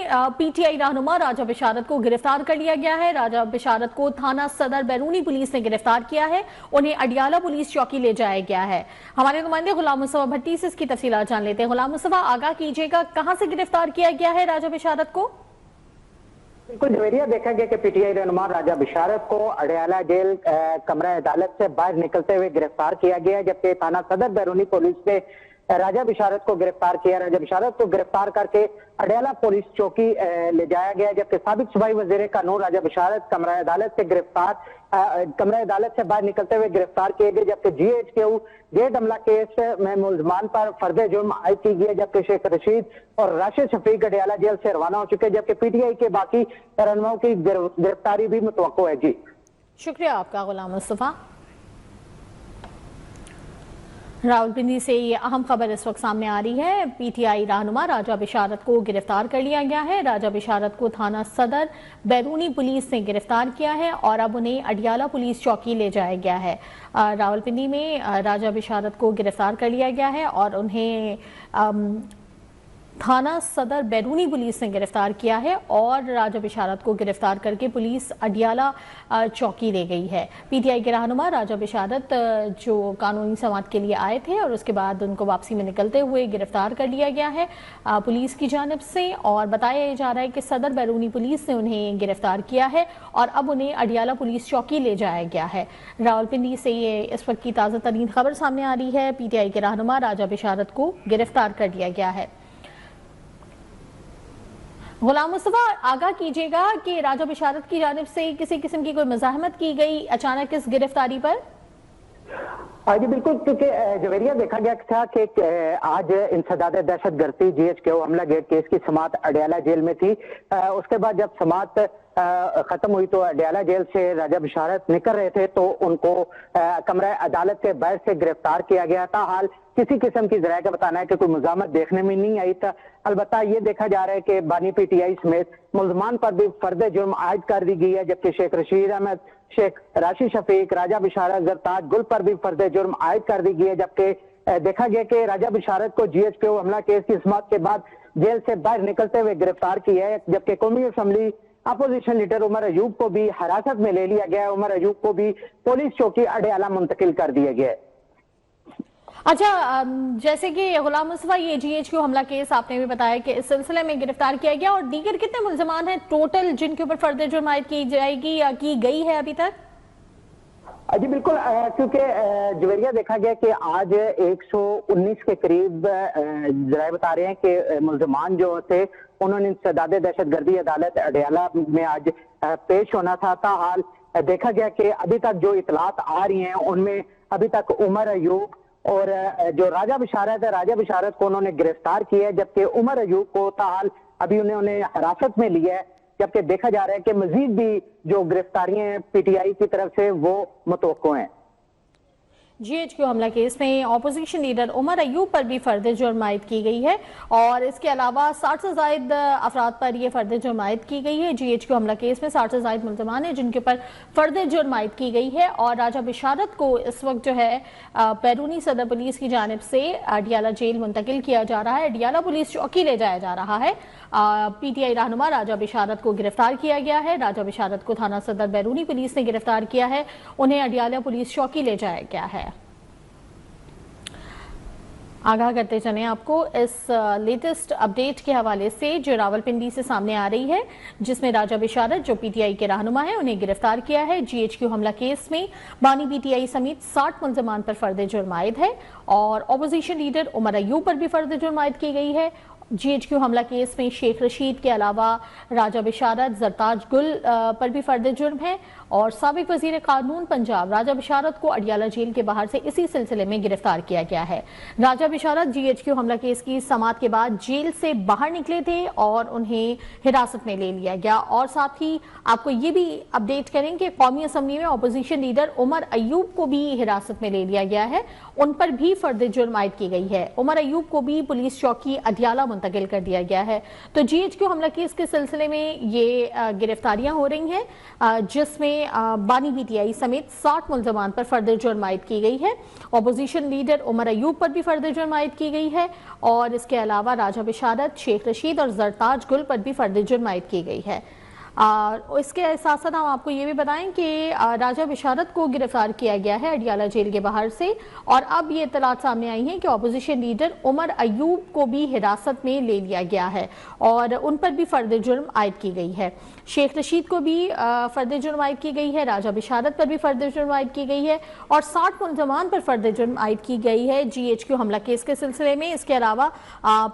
PTI रहनुमा राजा बिशारत को गिरफ्तार कर लिया गया है। राजा बिशारत को थाना सदर बैरूनी पुलिस ने गिरफ्तार किया है। उन्हें अडियाला पुलिस चौकी ले जाया गया है। हमारे नुमाइंदे गुलाम मुस्तफा भट्टी से इसकी तफसीलात जान लेते हैं। गुलाम मुस्तफा, आगाह कीजिएगा, कहां से गिरफ्तार किया गया है राजा बिशारत को? बिल्कुल जवेरिया, देखा गया कि पीटीआई रहनुमा राजा बिशारत को अडियाला जेल कमरा अदालत से बाहर निकलते हुए गिरफ्तार किया गया, जबकि थाना सदर बैरूनी पुलिस ने राजा बिशारत को गिरफ्तार किया। राजा बिशारत को गिरफ्तार करके अडियाला पुलिस चौकी ले जाया गया, जबकि साबिक सूबाई वजीर कानून राजा बिशारत कमरा अदालत से बाहर निकलते हुए गिरफ्तार किए गए, जबकि GHQ जेड हमला केस में मुलजमान पर फर्द जुर्म आयद की गई है, जबकि शेख रशीद और राशिद शफीक अडियाला जेल से रवाना हो चुके हैं, जबकि पीटीआई के बाकी रहनुमाओं की गिरफ्तारी भी मुतवक्को है। जी शुक्रिया आपका गुलाम मुस्तफा। रावलपिंडी से ये अहम खबर इस वक्त सामने आ रही है। पीटीआई रहनुमा राजा बिशारत को गिरफ्तार कर लिया गया है। राजा बिशारत को थाना सदर बैरूनी पुलिस ने गिरफ्तार किया है और अब उन्हें अडियाला पुलिस चौकी ले जाया गया है। रावलपिंडी में राजा बिशारत को गिरफ्तार कर लिया गया है और उन्हें थाना सदर बैरूनी पुलिस ने गिरफ्तार किया है और राजा बिशारत को गिरफ्तार करके पुलिस अडियाला चौकी ले गई है। पीटीआई के रहनुमा राजा बिशारत जो कानूनी समाअत के लिए आए थे और उसके बाद उनको वापसी में निकलते हुए गिरफ्तार कर लिया गया है पुलिस की जानिब से, और बताया जा रहा है कि सदर बैरूनी पुलिस ने उन्हें गिरफ्तार किया है और अब उन्हें अडियाला पुलिस चौकी ले जाया गया है। रावलपिंडी से ये इस वक्त की ताज़ा तरीन खबर सामने आ रही है। पीटीआई के रहनुमा राजा बिशारत को गिरफ्तार कर लिया गया है। गुलाम मुस्तफा, आगाह कीजिएगा कि राजा बिशारत की जानिब से किसी किस्म की कोई मज़ाहमत की गई अचानक इस गिरफ्तारी पर? जी बिल्कुल, क्योंकि जवेरिया देखा गया था कि आज इंसदाद दहशतगर्दी GHQ हमला गेट केस की समाअत अडियाला जेल में थी। उसके बाद जब समाअत खत्म हुई तो अडियाला जेल से राजा बिशारत निकल रहे थे तो उनको कमरा अदालत से बाहर से गिरफ्तार किया गया था। हाल किसी किस्म की जराये का बताना है कि कोई मुजामत देखने में नहीं आई था। अलबत्ता ये देखा जा रहा है कि बानी पीटीआई समेत मुलजमान पर भी फर्द जुर्म आयद कर दी गई है, जबकि शेख रशीद अहमद, शेख राशिद शफीक, राजा बिशारत, जरताज गुल पर भी फर्द जुर्म आयद कर दी गई है। जबकि देखा गया कि राजा बिशारत को GHQ हमला केस की समाअत के बाद जेल से बाहर निकलते हुए गिरफ्तार किया है, जबकि कौमी assembly opposition leader Umar Ayub को भी हिरासत में ले लिया गया है। उमर अयूब को भी पुलिस चौकी अडियाला मुंतकिल कर दिया गया है। अच्छा, जैसे कि गुलाम मुस्तफा, ये GHQ हमला केस आपने भी बताया कि इस सिलसिले में गिरफ्तार किया गया, और दीगर कितने मुल्जमान हैं टोटल जिनके ऊपर फर्द जुर्म आयद की जाएगी या की गई है अभी तक? जी बिल्कुल, क्योंकि जवेरिया देखा गया कि आज 119 के करीब जराये बता रहे हैं कि मुल्जमान जो थे उन्होंने इंसदाद दहशतगर्दी अदालत अडियाला में आज पेश होना था। हाल देखा गया कि अभी तक जो इतलात आ रही हैं उनमें अभी तक उमर अयूब और जो राजा बिशारत है, राजा बिशारत को उन्होंने गिरफ्तार किया है, जबकि उमर अयूब को ताहाल अभी उन्होंने हिरासत में लिया है। जबकि देखा जा रहा है कि मजीद भी जो गिरफ्तारियां पीटीआई की तरफ से वो मुतवक्को हैं। GHQ हमला केस में ऑपोजिशन लीडर उमर अयूब पर भी फर्द जुर्म आयद की गई है और इसके अलावा 60 से ज़ायद अफराद पर यह फर्द जुर्म आयद की गई है। GHQ हमला केस में 60 से ज़ायद मुल्ज़मान है जिनके ऊपर फर्द जुर्म आयद की गई है और राजा बिशारत को इस वक्त जो है बैरूनी सदर पुलिस की जानिब से अडियाला जेल मुंतकिल किया जा रहा है, अडियाला पुलिस चौकी ले जाया जा रहा है। पीटीआई रहनुमा राजा बिशारत को गिरफ्तार किया गया है। राजा बिशारत को थाना सदर बैरूनी पुलिस ने गिरफ्तार किया है, उन्हें अडियाला पुलिस चौकी ले जाया गया है। आगाह करते चलें आपको इस लेटेस्ट अपडेट के हवाले से जो रावलपिंडी से सामने आ रही है, जिसमें राजा बिशारत जो पीटीआई के रहनुमा है उन्हें गिरफ्तार किया है। GHQ हमला केस में बानी पीटीआई समेत 60 मुल्जमान पर फर्द जुर्म आयद है और ऑपोजिशन लीडर उमर अयूब पर भी फर्द जुर्म आयद की गई है। GHQ हमला केस में शेख रशीद के अलावा राजा बिशारत, जरताज गुल पर भी फर्द जुर्म है और साबिक वजीर कानून पंजाब राजा बिशारत को अडियाला जेल के बाहर से इसी सिलसिले में गिरफ्तार किया गया है। राजा बिशारत GHQ हमला केस की समाअत के बाद जेल से बाहर निकले थे और उन्हें हिरासत में ले लिया गया। और साथ ही आपको ये भी अपडेट करें कि कौमी असम्बली में अपोजिशन लीडर उमर अयूब को भी हिरासत में ले लिया गया है, उन पर भी फर्द जुर्म आयद की गई है। उमर अयूब को भी पुलिस चौकी अडियाला मुंतकिल कर दिया गया है। तो GHQ हमला केस के सिलसिले में ये गिरफ्तारियां हो रही हैं, जिसमें बानी PTI समेत 60 मुल्ज़मान पर फर्द जुर्म आयद की गई है। अपोजिशन लीडर उमर अयूब पर भी फर्द जुर्म आयद की गई है और इसके अलावा राजा बिशारत, शेख रशीद और जरताज गुल पर भी फर्द जुर्म आयद की गई है। इसके साथ साथ हम आपको ये भी बताएं कि राजा बिशारत को गिरफ्तार किया गया है अडियाला जेल के बाहर से, और अब ये इत्तलात सामने आई हैं कि अपोजिशन लीडर उमर अयूब को भी हिरासत में ले लिया गया है और उन पर भी फर्द जुर्म आयद की गई है। शेख रशीद को भी फर्द जुर्म आयद की गई है, राजा बिशारत पर भी फर्द जुर्म आयद की गई है और 60 मुल्ज़मान पर फर्द जुर्म आयद की गई है GHQ हमला केस के सिलसिले में। इसके अलावा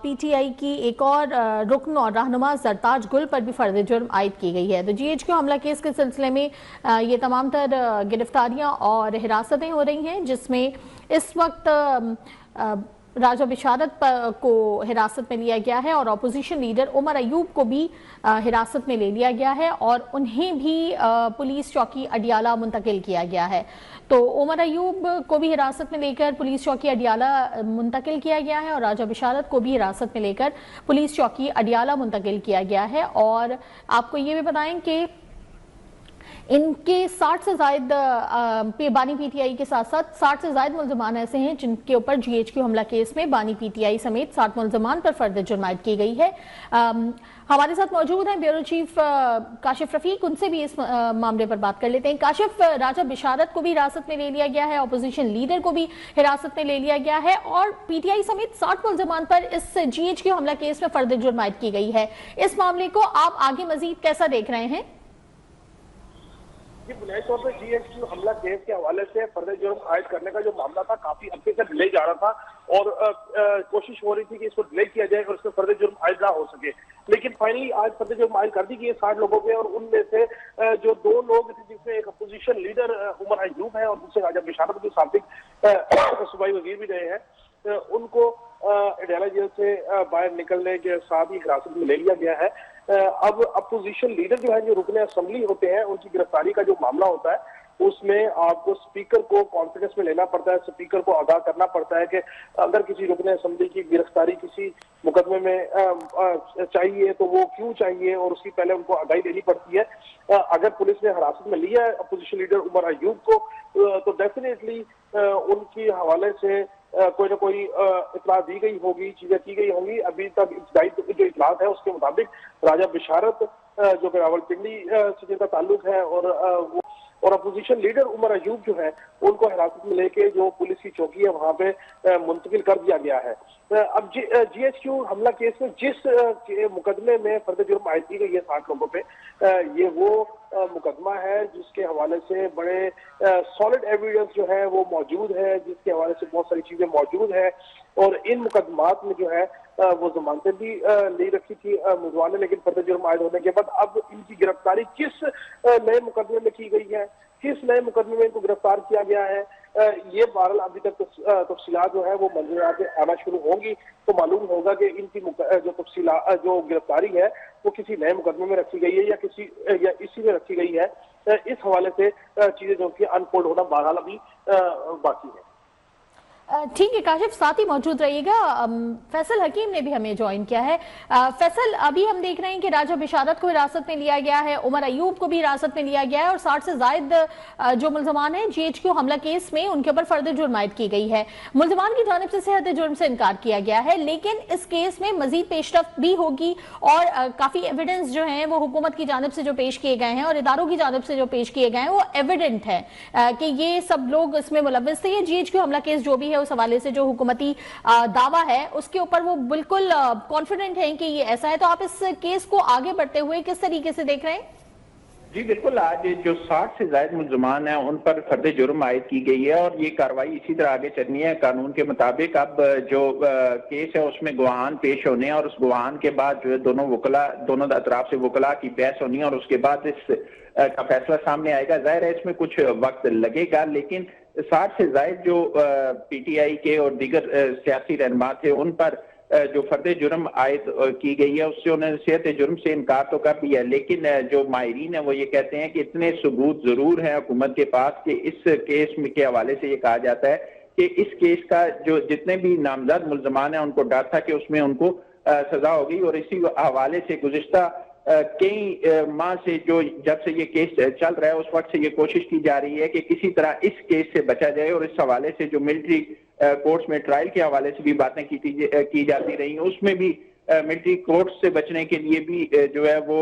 PTI की एक और रुकन और रहनुमा जरताज गुल पर भी फर्द जुर्म आयद की गई है। तो GHQ हमला केस के सिलसिले में ये तमाम तर गिरफ्तारियां और हिरासतें हो रही हैं, जिसमें इस वक्त राजा बिशारत को हिरासत में लिया गया है और अपोजिशन लीडर उमर अयूब को भी हिरासत में ले लिया गया है और उन्हें भी पुलिस चौकी अडियाला मुंतकिल किया गया है। तो उमर अयूब को भी हिरासत में लेकर पुलिस चौकी अडियाला मुंतकिल किया गया है और राजा बिशारत को भी हिरासत में लेकर पुलिस चौकी अडियाला मुंतकिल किया गया है। और आपको ये भी बताएं कि इनके 60 से जायद बानी PTI के साथ साथ 60 से जायद मुल्ज़मान ऐसे हैं जिनके ऊपर GHQ हमला केस में बानी PTI समेत 60 मुल्ज़मान पर फर्द जुर्म आयद की गई है। हमारे साथ मौजूद हैं ब्यूरो चीफ काशिफ रफीक, उनसे भी इस मामले पर बात कर लेते हैं। काशिफ, राजा बिशारत को भी हिरासत में ले लिया गया है, अपोजिशन लीडर को भी हिरासत में ले लिया गया है और PTI समेत 60 मुल्ज़मान पर इस GHQ हमला केस में फर्द जुर्म आयद की गई है। इस मामले को आप आगे मजीद कैसा देख रहे हैं? जी, बुनियादी तौर पर GHQ हमला केस के हवाले से फर्द जुर्म आयद करने का जो मामला था काफी अरसे से डिले जा रहा था और कोशिश हो रही थी कि इसको डिले किया जाए और इसमें फर्द जुर्म आयद ना हो सके, लेकिन फाइनली आज फर्द जुर्म आयद कर दी गई है 60 लोगों पे और उनमें से जो 2 लोग थे जिसमें एक अपोजिशन लीडर उमर अयूब है और दूसरे राजा बिशारत के साबिक सूबाई वजीर भी रहे हैं, उनको अडियाला जेल से बाहर निकलने के साथ ही हिरासत में ले लिया गया है। अब अपोजिशन लीडर जो है, जो रुकने असेंबली होते हैं, उनकी गिरफ्तारी का जो मामला होता है उसमें आपको स्पीकर को कॉन्फिडेंस में लेना पड़ता है, स्पीकर को आगाह करना पड़ता है कि अगर किसी रुकने असेंबली की गिरफ्तारी किसी मुकदमे में चाहिए तो वो क्यों चाहिए और उसकी पहले उनको आगाही देनी पड़ती है। अगर पुलिस ने हिरासत में लिया है अपोजिशन लीडर उमर अयूब को तो डेफिनेटली उनके हवाले से कोई ना कोई इतला दी गई होगी, चीजें की गई होंगी। अभी तक इब्तदाई जो इतलात है उसके मुताबिक राजा बिशारत जो कि रावलपिंडी से जिनका ताल्लुक है और अपोजिशन लीडर उमर अयूब जो है उनको हिरासत में लेके जो पुलिस की चौकी है वहां पे मुंतकिल कर दिया गया है। अब GHQ हमला केस में जिस मुकदमे में फर्द जुर्म आयद की गई है 60 लोगों पे, ये वो मुकदमा है जिसके हवाले से बड़े सॉलिड एविडेंस जो है वो मौजूद है, जिसके हवाले से बहुत सारी चीजें मौजूद है और इन मुकदमात में जो है वो जमानतें भी ले रखी थी मुलजमान ने, लेकिन फर्द जुर्म आयद होने के बाद अब इनकी गिरफ्तारी किस नए मुकदमे में की गई है, किस नए मुकदमे में इनको गिरफ्तार किया गया है, ये बहरहाल अभी तक तफसीलात जो है वो मंजूरात आना शुरू होंगी तो मालूम होगा कि इनकी जो तफसीलात जो गिरफ्तारी है वो किसी नए मुकदमे में रखी गई है या इसी में रखी गई है। इस हवाले से चीजें जो कि अनफोल्ड होना बहरहाल अभी बाकी है। ठीक है काशिफ, साथ ही मौजूद रहिएगा। फैसल हकीम ने भी हमें ज्वाइन किया है। फैसल, अभी हम देख रहे हैं कि राजा बिशारत को हिरासत में लिया गया है, उमर अयूब को भी हिरासत में लिया गया है और 60 से जायद जो मुल्जमान हैं GHQ हमला केस में उनके ऊपर फर्द जुर्म आयद की गई है। मुल्जमान की जानिब से सेहत जुर्म से इनकार किया गया है, लेकिन इस केस में मजीद पेशरफ्त भी होगी और काफी एविडेंस जो है वो हुकूमत की जानिब से जो पेश किए गए हैं और इदारों की जानिब से जो पेश किए गए हैं वो एविडेंट है कि ये सब लोग इसमें मुलव्वस थे। ये GHQ हमला केस जो भी उस हवाले से जो हुकूमती दावा है उसके ऊपर वो बिल्कुल कॉन्फिडेंट हैं कि ये ऐसा है। तो आप इस केस को आगे बढ़ते हुए किस तरीके से देख रहे हैं? जी बिल्कुल, आज जो 60 से ज्यादा मुल्जमान हैं उन पर फर्द जुर्म आयद की गई है और ये कार्रवाई इसी तरह आगे चलनी है कानून के मुताबिक। अब जो केस है उसमें गवाहान पेश होने और उस गवाहान के बाद जो है दोनों अतराफ से वकला की बहस होनी और उसके बाद इस का फैसला सामने आएगा। जाहिर है इसमें कुछ वक्त लगेगा, लेकिन 60 से ज्यादा जो PTI के और दीगर सियासी रहनुमा थे उन पर जो फर्द जुर्म आयद की गई है उससे उन्होंने सेहत जुर्म से इनकार तो कर दिया, लेकिन जो माहिरीन है वो ये कहते हैं कि इतने सबूत जरूर हैं हुकूमत के पास कि इस केस में के हवाले से ये कहा जाता है कि इस केस का जो जितने भी नामजद मुल्जमान हैं उनको डर था कि उसमें उनको सजा होगी। और इसी हवाले से गुज़िश्ता कई माह से जब से ये केस चल रहा है उस वक्त से ये कोशिश की जा रही है कि किसी तरह इस केस से बचा जाए। और इस हवाले से जो मिलिट्री कोर्ट्स में ट्रायल के हवाले से भी बातें की जाती रही, उसमें भी मिलिट्री कोर्ट से बचने के लिए भी जो है वो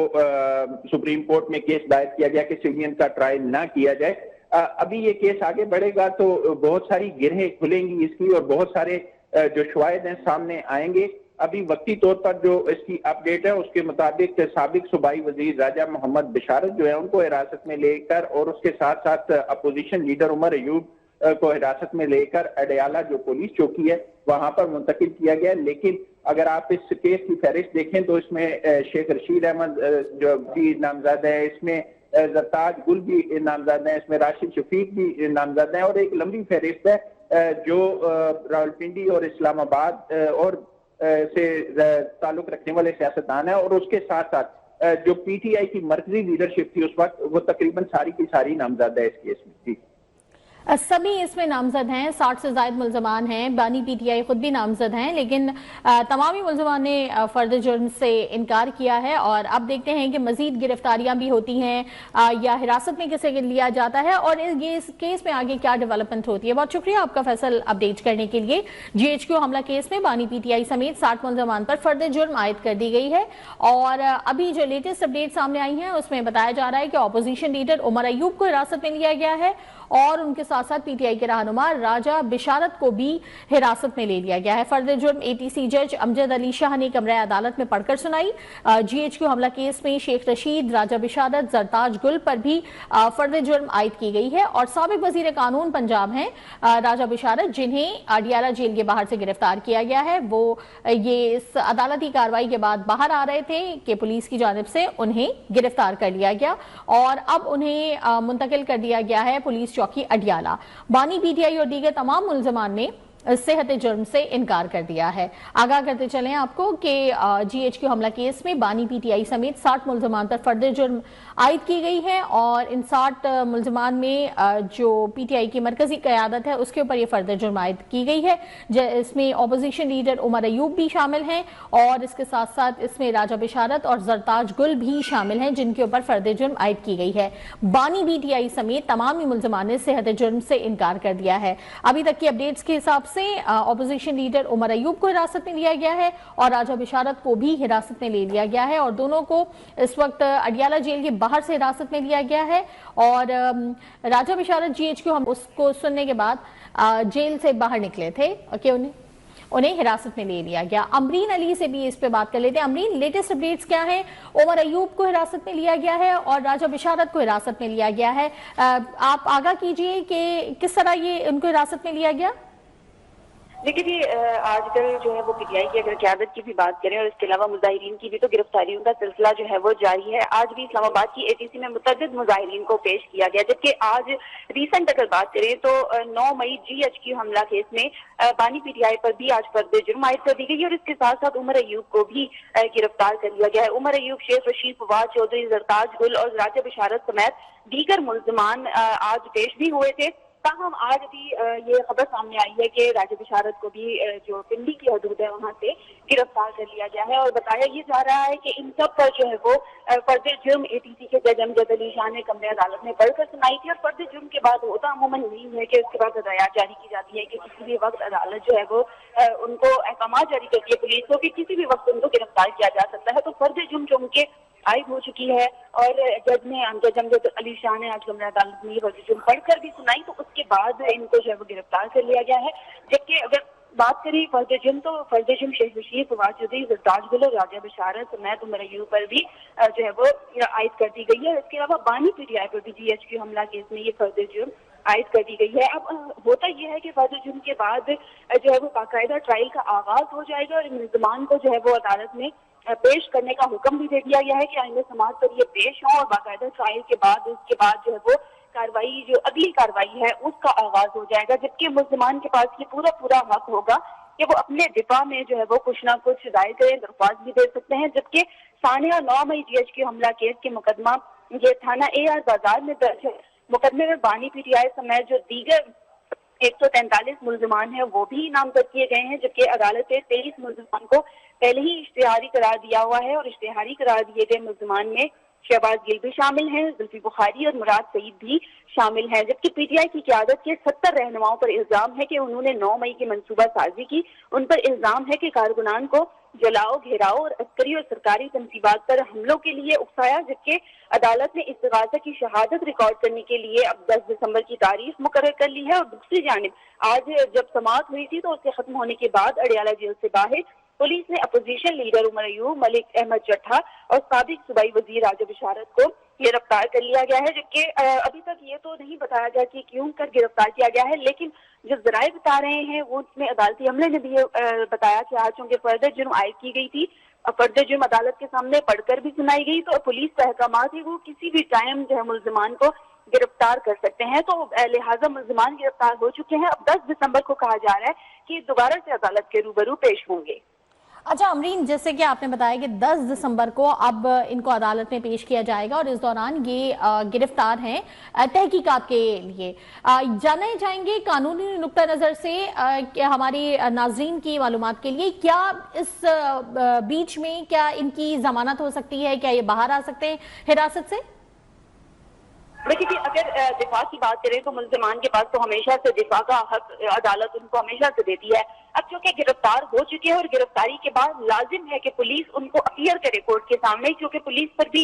सुप्रीम कोर्ट में केस दायर किया गया कि सिविलियन का ट्रायल ना किया जाए। अभी ये केस आगे बढ़ेगा तो बहुत सारी गिरहें खुलेंगी इसकी और बहुत सारे जो शवाहिद हैं सामने आएंगे। अभी वक्ती तौर पर जो इसकी अपडेट है उसके मुताबिक साबिक सूबाई वजीर राजा मोहम्मद बिशारत जो है उनको हिरासत में लेकर और उसके साथ साथ अपोजिशन लीडर उमर अयूब को हिरासत में लेकर अडयाला जो पुलिस चौकी है वहां पर मुंतकिल किया गया। लेकिन अगर आप इस केस की फहरिस्त देखें तो इसमें शेख रशीद अहमद जो भी नामजद है, इसमें जरताज गुल भी नामजद है, इसमें राशिद शफीक भी नामजद है और एक लंबी फहरिस्त है जो रावलपिंडी और इस्लामाबाद और से ताल्लुक रखने वाले सियासतदान है। और उसके साथ साथ जो पीटीआई की मरकजी लीडरशिप थी उस वक्त वो तकरीबन सारी की सारी नामजद है इस केस में। जी सभी इसमें नामजद हैं, 60 से ज्यादा मुल्जमान हैं, बानी पीटीआई खुद भी नामजद हैं, लेकिन तमामी मुल्जमान ने फर्द जुर्म से इनकार किया है। और अब देखते हैं कि मजीद गिरफ्तारियां भी होती हैं या हिरासत में किसे लिया जाता है और इस केस में आगे क्या डेवलपमेंट होती है। बहुत शुक्रिया आपका फैसल अपडेट करने के लिए। GHQ हमला केस में बानी पीटीआई समेत 60 मुल्जमान पर फर्द जुर्म आयद कर दी गई है। और अभी जो लेटेस्ट अपडेट सामने आई है उसमें बताया जा रहा है कि अपोजिशन लीडर उमर अयूब को हिरासत में लिया गया है और उनके साथ साथ पीटीआई के रहनुमा राजा बिशारत को भी हिरासत में ले लिया गया है। फर्द जुर्म ATC जज अमजद अली शाह ने कमरे अदालत में पढ़कर सुनाई। GHQ हमला केस में शेख रशीद, राजा बिशारत, जरताज गुल पर भी फर्द जुर्म आयद की गई है। और साबिक वजीर कानून पंजाब हैं राजा बिशारत, जिन्हें अडियाला जेल के बाहर से गिरफ्तार किया गया है, वो ये इस अदालती कार्रवाई के बाद बाहर आ रहे थे कि पुलिस की जानिब से उन्हें गिरफ्तार कर लिया गया और अब उन्हें मुंतकिल कर दिया गया है पुलिस चौकी अडियाला। बानी पीटीआई और दीगर तमाम मुल्जमान ने सेहत जुर्म से इनकार कर दिया है। आगाह करते चलें आपको कि GHQ हमला केस में बानी पीटीआई समेत 60 मुल्जमान पर फर्द जुर्म आयद की गई है और इन 60 मुल्जमान में जो पीटीआई की मरकजी क़यादत है उसके ऊपर ये फर्द जुर्म आयद की गई है। इसमें अपोजिशन लीडर उमर अयूब भी शामिल हैं और इसके साथ साथ इसमें राजा बिशारत और जरताज गुल भी शामिल हैं जिनके ऊपर फर्द जुर्म आयद की गई है। बानी पीटीआई समेत तमाम ही मुल्जमान ने सेहत जुर्म से इनकार कर दिया है। अभी तक की अपडेट्स के हिसाब से अपोजिशन लीडर उमर अयूब को हिरासत में लिया गया है और राजा बिशारत को भी हिरासत में ले लिया गया है और दोनों को इस वक्त अडियाला जेल के बाहर से हिरासत में लिया गया है। और राजा बिशारत GHQ हम उसको सुनने के बाद जेल से बाहर निकले थे कि उन्हें हिरासत में ले लिया गया। अमरीन अली से भी इस पे बात कर लेते हैं। अमरीन, लेटेस्ट अपडेट्स क्या है? उमर अयूब को हिरासत में लिया गया है और राजा बिशारत को हिरासत में लिया गया है, आप आगाह कीजिए कि किस तरह ये उनको हिरासत में लिया गया। देखिए जी, आजकल जो है वो पीटीआई की अगर क़यादत की भी बात करें और इसके अलावा मुजाहिरीन की भी तो गिरफ्तारियों का सिलसिला जो है वो जारी है। आज भी इस्लामाबाद की ATC में मुतअद्दिद मुजाहिरीन को पेश किया गया, जबकि आज रिसेंट अगर बात करें तो 9 मई GHQ हमला केस में बानी पीटीआई पर भी आज फर्द जुर्म आयद कर दी गई और इसके साथ साथ उमर अयूब को भी गिरफ्तार कर लिया गया है। उमर अयूब, शेख रशीद, फवाद चौधरी, जरताज गुल और राजा बिशारत समेत दीगर मुल्जमान आज पेश भी हुए थे। ताहम आज भी ये खबर सामने आई है कि राजा बिशारत को भी जो पिंडी की हदूद है वहां से गिरफ्तार कर लिया गया है और बताया ये जा रहा है कि इन सब पर जो है वो फर्द जुर्म ATC के जज अमजद अली शाह ने कमरे अदालत में पढ़कर सुनाई थी। और फर्द जुर्म के बाद होता अमूमन नहीं है कि उसके बाद हदायत जारी की जाती है कि किसी भी वक्त अदालत जो है वो उनको अहकाम जारी करती है पुलिस को कि किसी भी वक्त उनको गिरफ्तार किया जा सकता है। तो फर्द जुर्म जो उनके आयद हो चुकी है और जज अमजद अली शाह ने आज कमरा अदालत में फर्द जुर्म पढ़कर भी सुनाई, तो उसके बाद इनको जो है वो गिरफ्तार कर लिया गया है। जबकि अगर बात करें फर्द जुर्म तो फर्द जुर्म शेख रशीद, फवाद चौधरी, जरताज गुल और राजा बिशारत समेत उमर अयूब पर भी जो है वो आयद कर दी गई है। इसके अलावा बानी पीटीआई पर भी GHQ हमला केस में ये फर्द जुर्म आयद कर दी गई है। अब होता यह है कि फर्द जुर्म के बाद जो है वो बाकायदा ट्रायल का आगाज हो जाएगा और मुल्जमान को जो है वो अदालत में पेश करने का हुक्म भी दे दिया गया है कि आइंदा समाज पर ये पेश हो और बाकायदा ट्रायल के बाद उसके बाद जो है वो कार्रवाई, जो अगली कार्रवाई है उसका आगाज हो जाएगा। जबकि मुल्जमान के पास ये पूरा हक होगा कि वो अपने दिफा में जो है वो कुछ ना कुछ दायर करें, दरख्वास्त भी दे सकते हैं। जबकि सानिया 9 मई GHQ हमला केस के मुकदमा ये थाना AR बाजार में दर्ज है। मुकदमे में बानी पीटीआई समेत जो दीगर 143 मुल्जमान है वो भी नामजद किए गए हैं, जबकि अदालत से 23 मुल्जमान को पहले ही इश्तिहारी करार दिया हुआ है और इश्तिहारी करार दिए गए मुल्ज़मान में शहबाज गिल भी शामिल हैं, जुल्फी बुखारी और मुराद सईद भी शामिल हैं। जबकि पीटीआई की क़यादत के 70 रहनुमाओं पर इल्जाम है कि उन्होंने 9 मई की मंसूबा साजी की। उन पर इल्जाम है कि कारकुनान को जलाओ, घेराव और अस्करी और सरकारी तनसीबात पर हमलों के लिए उकसाया। जबकि अदालत ने इस्तिगासा की शहादत रिकॉर्ड करने के लिए अब 10 दिसंबर की तारीख मुकर्रर कर ली है। और दूसरी जानिब आज जब समाअत हुई थी तो उसके खत्म होने के बाद अडियाला जेल से बाहर पुलिस ने अपोजिशन लीडर उमर अयूब, मलिक अहमद चट्ठा और साबिक सूबाई वजीर राजा बिशारत को गिरफ्तार कर लिया गया है। जबकि अभी तक ये तो नहीं बताया गया कि क्यों कर गिरफ्तार किया गया है, लेकिन जो जराए बता रहे हैं वो उसमें अदालती अमले ने भी बताया कि आज चूंकि फर्दर जुर्म आयद की गई थी, फर्दर जुर्म अदालत के सामने पढ़कर भी सुनाई गई, तो पुलिस का अहकाम है वो किसी भी टाइम जो है मुल्जिमान को गिरफ्तार कर सकते हैं। तो लिहाजा मुल्जिमान गिरफ्तार हो चुके हैं। अब 10 दिसंबर को कहा जा रहा है कि दोबारा से अदालत के रूबरू पेश होंगे। अच्छा अमरीन, जैसे कि आपने बताया कि 10 दिसंबर को अब इनको अदालत में पेश किया जाएगा और इस दौरान ये गिरफ्तार हैं तहकीकात के लिए। जाने जाएंगे कानूनी नुक्ता नज़र से हमारी नाजरीन की मालूमात के लिए, क्या इस बीच में क्या इनकी जमानत हो सकती है, क्या ये बाहर आ सकते हैं हिरासत से? देखिए, अगर दिफा की बात करें तो मुल्जिमान के पास तो हमेशा से दिफा का हक अदालत उनको हमेशा से देती है। अब चूंकि गिरफ्तार हो चुके हैं और गिरफ्तारी के बाद लाजिम है कि पुलिस उनको अपीयर करे कोर्ट के सामने, क्योंकि पुलिस पर भी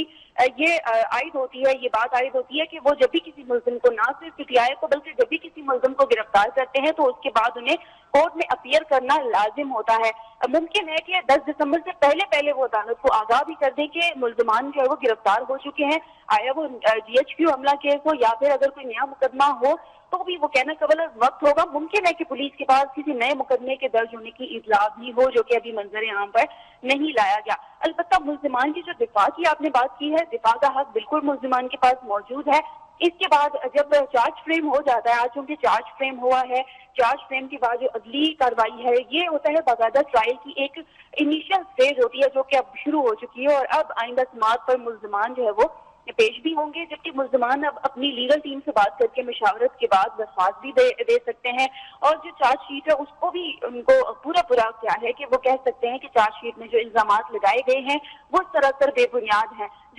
ये आयद होती है, ये बात आयद होती है कि वो जब भी किसी मुल्जिम को, ना सिर्फ पीटीआई को बल्कि जब भी किसी मुल्जिम को गिरफ्तार करते हैं तो उसके बाद उन्हें कोर्ट में अपीयर करना लाजिम होता है। मुमकिन है कि 10 दिसंबर से पहले पहले वो अदालत को आगाह भी कर दें कि मुल्जिमान जो है वो गिरफ्तार हो चुके हैं, आया वो GHQ हमला केस हो या फिर अगर कोई नया मुकदमा हो तो भी वो कहना कबल वक्त होगा। मुमकिन है कि पुलिस के पास किसी नए मुकदमे के दर्ज होने की इतला भी हो, जो कि अभी मंजर आम पर नहीं लाया गया। अलबत्ता मुल्जिमान की जो दिफा की आपने बात की है, दिफा का हक बिल्कुल मुल्जिमान के पास मौजूद है। इसके बाद जब चार्ज फ्रेम हो जाता है, आज चूंकि चार्ज फ्रेम हुआ है, चार्ज फ्रेम के बाद जो अगली कार्रवाई है ये होता है बाकायदा ट्रायल की एक इनिशियल स्टेज होती है जो कि अब शुरू हो चुकी है और अब आइंदा समाअत पर मुल्जिमान जो है वो पेश भी होंगे। जबकि मुल्जिमान अब अपनी लीगल टीम से बात करके मशावरत के बाद दरख्वास्त भी दे सकते हैं और जो चार्जशीट है उसको भी उनको पूरा क्या है कि वो कह सकते हैं कि चार्जशीट में जो इल्जामात लगाए गए हैं वो सरासर बेबुनियाद हैं।